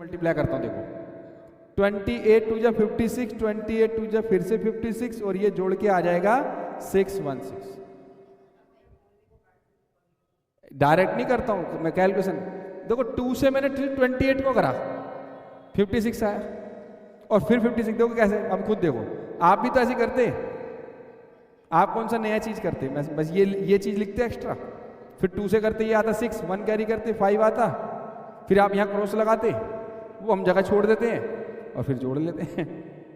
Multiply करता हूँ देखो, 28 टू जा 56, 28 टू जा फिर से 56 और ये जोड़ के आ जाएगा 616। डायरेक्ट नहीं करता हूं मैं कैलकुलेशन, देखो 2 से मैंने 28 को करा, 56 आया और फिर 56, देखो कैसे, अब खुद देखो, आप भी तो ऐसे करते, आप कौन सा नया चीज करते, बस ये चीज लिखते एक्स्ट्रा, फिर 2 से करते ये आता 6, 1 कैरी करते 5 आता, फिर आप यहाँ क्रॉस लगाते, वो हम जगह छोड़ देते हैं और फिर जोड़ लेते हैं।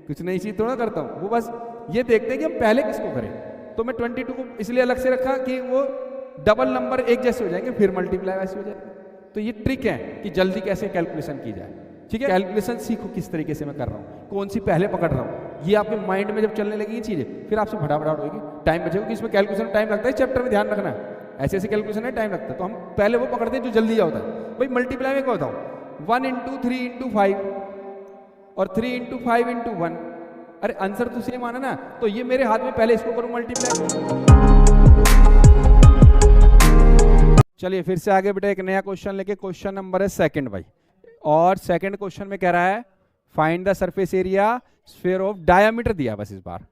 कुछ नई चीज थोड़ा करता हूँ, वो बस ये देखते हैं कि हम पहले किसको करें। तो मैं 22 को इसलिए अलग से रखा कि वो डबल नंबर एक जैसे हो जाएंगे, फिर मल्टीप्लाई वैसे हो जाएगा। तो ये ट्रिक है कि जल्दी कैसे कैलकुलेशन की जाए, ठीक है। कैलकुलेशन सीखो किस तरीके से मैं कर रहा हूँ, कौन सी पहले पकड़ रहा हूँ, ये आपके माइंड में जब चलने लगी ये चीजें, फिर आपसे फटाफट होगी, टाइम बचेगा, कि इसमें कैलकुलेशन टाइम लगता है, चैप्टर में ध्यान रखना है, ऐसे ऐसे कैलकुलेशन है टाइम लगता है, तो हम पहले वो पकड़ते हैं जो जल्दी होता है। भाई मल्टीप्लाई में क्या होता हूँ, 1 इंटू 3 इंटू 5 और 3 इंटू 5 इंटू 1, अरे आंसर तो सेम आना ना, तो ये मेरे हाथ में, पहले इसको करूँ मल्टीप्लाई। चलिए फिर से आगे बेटा एक नया क्वेश्चन लेके, क्वेश्चन नंबर है सेकंड भाई, और सेकंड क्वेश्चन में कह रहा है find the surface area sphere of diameter दिया, बस इस बार,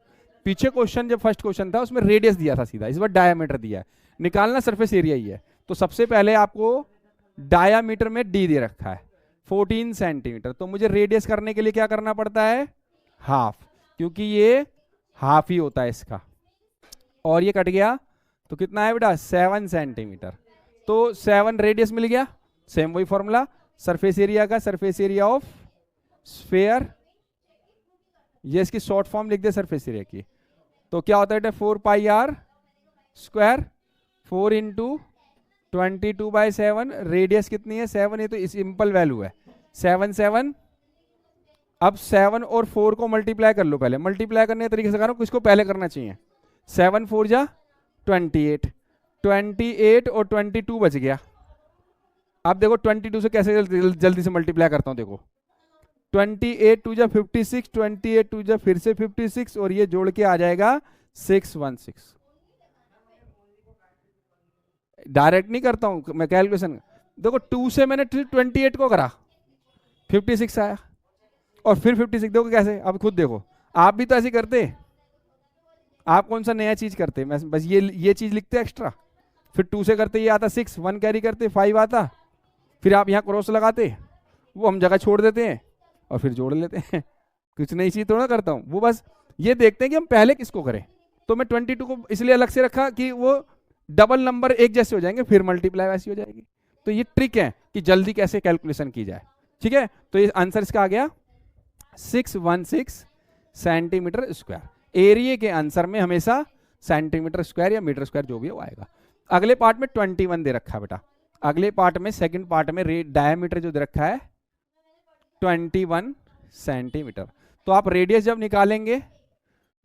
पीछे क्वेश्चन जब फर्स्ट क्वेश्चन था उसमें रेडियस दिया था सीधा, इस बार डायामीटर दिया है, निकालना सरफेस एरिया ही है। तो सबसे पहले आपको डायामीटर में डी दे रखा है 14 सेंटीमीटर, तो मुझे रेडियस करने के लिए क्या करना पड़ता है, हाफ, क्योंकि ये हाफ ही होता है इसका, और ये कट गया तो कितना है बेटा 7 सेंटीमीटर, तो 7 रेडियस मिल गया, सेम वही फॉर्मूला सरफेस एरिया का, सरफेस एरिया ऑफ स्फीयर, ये इसकी शॉर्ट फॉर्म लिख दे सरफेस एरिया की, तो क्या होता है 4 पाई आर स्क्वायर, 4 इंटू 22/7, रेडियस कितनी है 7, ये तो सिंपल वैल्यू है 7 7। अब 7 और 4 को मल्टीप्लाई कर लो, पहले मल्टीप्लाई करने के तरीके से करो, किसको पहले करना चाहिए, 7 4 जा 28, 28 और 22 बच गया। अब देखो 22 से कैसे जल्दी से मल्टीप्लाई करता हूं, देखो 28 टू जा 56, 28 टू जा फिर से 56 और ये जोड़ के आ जाएगा 616। डायरेक्ट नहीं करता हूं मैं कैलकुलेशन, देखो 2 से मैंने 28 को करा, 56 आया और फिर 56, देखो कैसे, अब खुद देखो, आप भी तो ऐसे करते, आप कौन सा नया चीज करते, बस ये चीज लिखते एक्स्ट्रा, फिर 2 से करते ये आता 6, 1 कैरी करते 5 आता, फिर आप यहाँ क्रॉस लगाते, वो हम जगह छोड़ देते हैं और फिर जोड़ लेते हैं। कुछ नई चीज थोड़ा करता हूँ, वो बस ये देखते हैं कि हम पहले किसको करें। तो मैं 22 को इसलिए अलग से रखा कि वो डबल नंबर एक जैसे हो जाएंगे, फिर मल्टीप्लाई वैसी हो जाएगी। तो ये ट्रिक है कि जल्दी कैसे कैलकुलेशन की जाए, ठीक है। तो ये आंसर इसका आ गया 616 सेंटीमीटर स्क्वायर। एरिया के आंसर में हमेशा सेंटीमीटर स्क्वायर या मीटर स्क्वायर जो भी हो आएगा। अगले पार्ट में 21 दे रखा है बेटा, अगले पार्ट में सेकंड पार्ट में डायमीटर जो दे रखा है 21 सेंटीमीटर, तो आप रेडियस जब निकालेंगे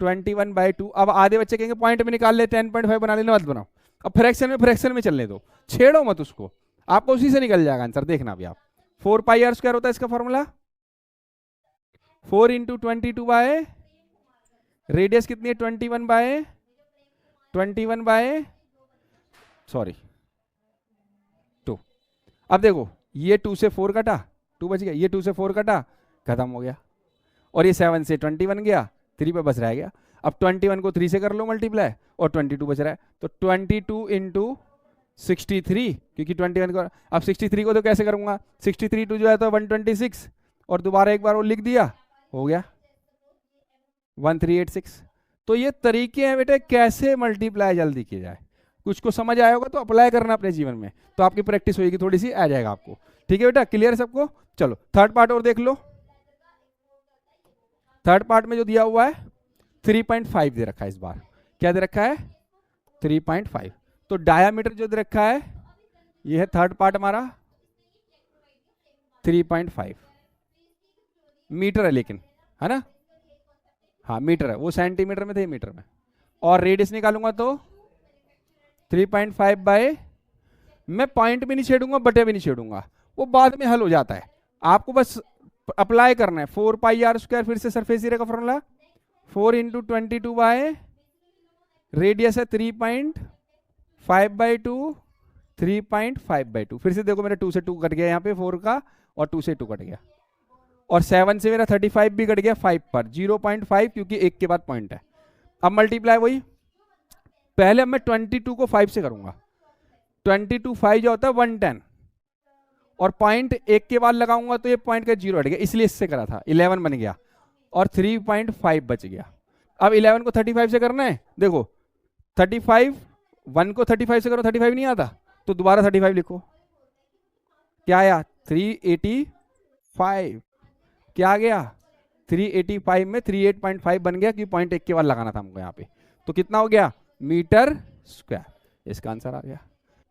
21/2, अब आधे बच्चे कहेंगे पॉइंट में निकाल ले 10.5 बना लेना, मत बनाओ, अब फ्रैक्शन में चलने दो, छेड़ो मत उसको, आपको उसी से निकल जाएगा आंसर, देखना भी आप। 4 पाई आर स्क्वायर होता है इसका फॉर्मूला, 4 इंटू 22 बाय, रेडियस कितनी है 21 बाय सॉरी 2। अब देखो ये 2 से 4 कटा, 2 बच गया, ये 2 से 4 कटा, खत्म हो गया, और ये 7 से 21 गया, 3 पे बस रह गया। अब 21 को 3 से कर लो मल्टीप्लाई और 22 बच रहा है, तो 22 इंटू 63, क्योंकि 21 को, अब 63 को तो कैसे करूंगा, 63 टू जो है तो 126 और दोबारा एक बार वो लिख दिया, हो गया 1386। तो ये तरीके हैं बेटे कैसे मल्टीप्लाई जल्दी किया जाए, कुछ को समझ आया होगा तो अप्लाई करना अपने जीवन में, तो आपकी प्रैक्टिस होगी, थोड़ी सी आ जाएगा आपको, ठीक है बेटा। क्लियर है सबको? चलो थर्ड पार्ट और देख लो। थर्ड पार्ट में जो दिया हुआ है 3.5 दे रखा है, इस बार क्या दे रखा है 3.5, तो डायामीटर जो दे रखा है ये है थर्ड पार्ट हमारा 3.5 मीटर है, लेकिन है ना, हाँ मीटर है, वो सेंटीमीटर में थे मीटर में, और रेडियस निकालूंगा तो 3.5 बाय, मैं पॉइंट भी नहीं छेड़ूंगा बटे भी नहीं छेड़ूंगा, वो बाद में हल हो जाता है, आपको बस अप्लाई करना है। 4 पाई आर स्क्वायर, फिर से सरफेस एरिया का फॉर्मूला 4 इंटू 22 बाय, रेडियस है 3.5/2, 3.5/2, फिर से देखो मेरे 2 से 2 कट गया यहाँ पे 4 का, और 2 से 2 कट गया, और 7 से मेरा 35 भी कट गया 5 पर, 0.5 क्योंकि 1 के बाद पॉइंट है। अब मल्टीप्लाई वही, पहले मैं 22 को 5 से करूंगा, 22 5 जो होता है 110, और पॉइंट 1 के बाद लगाऊंगा तो ये पॉइंट का 0 हट गया, इसलिए इससे करा था, 11 बन गया और 3.5 बच गया। अब 11 को 35 से करना है, देखो 35, 1 को 35 से करो 35 नहीं आता, तो दोबारा 35 लिखो, क्या आया 385, क्या आ गया 385 में 38.5 बन गया, क्योंकि पॉइंट 1 के बाद लगाना था हमको यहाँ पे, तो कितना हो गया मीटर स्क्वायर, इसका आंसर आ गया।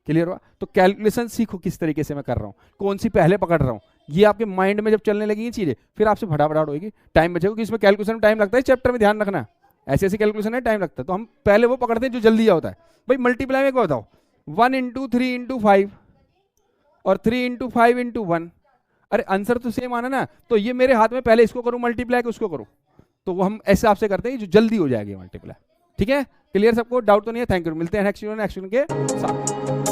क्लियर हुआ? तो कैलकुलेशन सीखो किस तरीके से मैं कर रहा हूँ, कौन सी पहले पकड़ रहा हूँ, ये आपके माइंड में जब चलने लगी ये चीजें फिर आपसे फटाफट होगी, टाइम बचेगा, क्योंकि इसमें कैलकुलेशन में टाइम लगता है, चैप्टर में ध्यान रखना, ऐसे ऐसे कैलकुलेशन है टाइम लगता है, तो हम पहले वो पकड़ते हैं जो जल्दी होता है। भाई मल्टीप्लाई में क्या बताओ, 1 इंटू 3 इंटू 5 और 3 इंटू 5 इंटू 1, अरे आंसर तो सेम आना ना, तो ये मेरे हाथ में पहले इसको करूं मल्टीप्लाई, उसको करूं, तो वो हम ऐसे आपसे करते हैं जो जल्दी हो जाएगी मल्टीप्लाई। ठीक है, क्लियर सबको, डाउट तो नहीं है? थैंक यू, मिलते हैं नेक्स्ट के साथ।